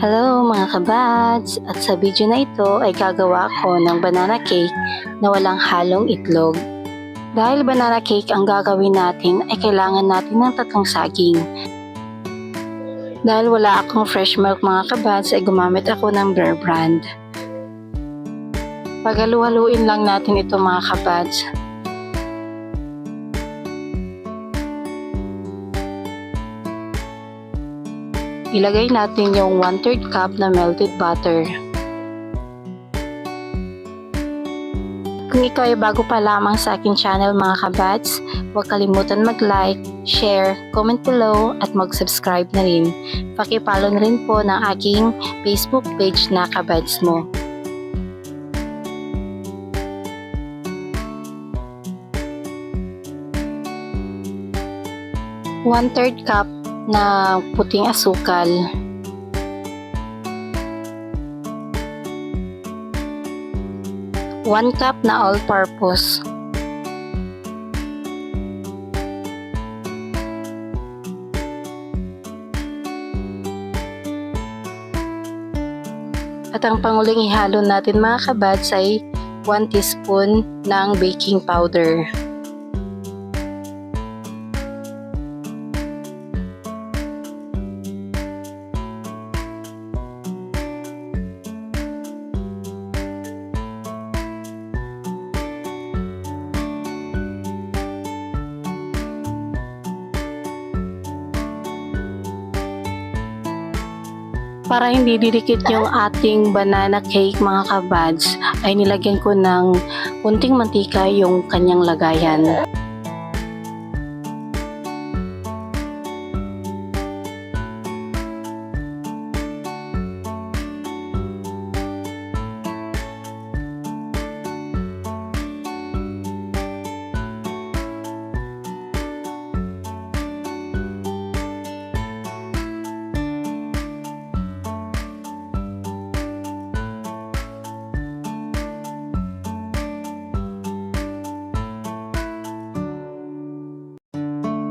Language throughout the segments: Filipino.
Hello mga kabads! At sa video na ito ay gagawa ako ng banana cake na walang halong itlog. Dahil banana cake ang gagawin natin ay kailangan natin ng 3 saging. Dahil wala akong fresh milk mga kabads ay gumamit ako ng Bear Brand. Paghalu-haluin lang natin ito mga kabads. Ilagay natin yung 1/3 cup na melted butter. Kung ikaw ay bago pa lamang sa aking channel mga kabads, huwag kalimutan mag-like, share, comment below at mag-subscribe na rin. Paki-follow na rin po ng aking Facebook page na Kabads Mo. One-third cup na puting asukal. 1 cup na all-purpose. At ang panguling ihalo natin mga kabads ay 1 teaspoon ng baking powder. Para hindi didikit yung ating banana cake mga kabads, ay nilagyan ko ng kunting mantika yung kanyang lagayan.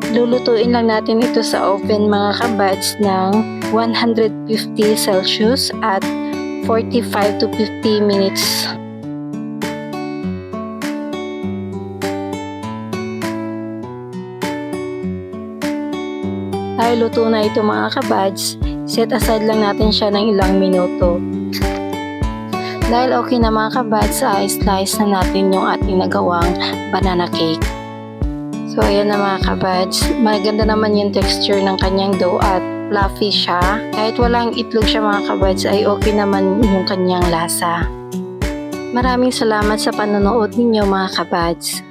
Lulutuin lang natin ito sa oven mga kabads ng 150 Celsius at 45 to 50 minutes. Dahil luto na ito mga kabads, set aside lang natin siya ng ilang minuto. Dahil okay na mga kabads, slice na natin yung ating nagawang banana cake. So ayan na mga kabads, maganda naman yung texture ng kanyang dough at fluffy siya. Kahit walang itlog siya mga kabads ay okay naman yung kanyang lasa. Maraming salamat sa panonood ninyo mga kabads.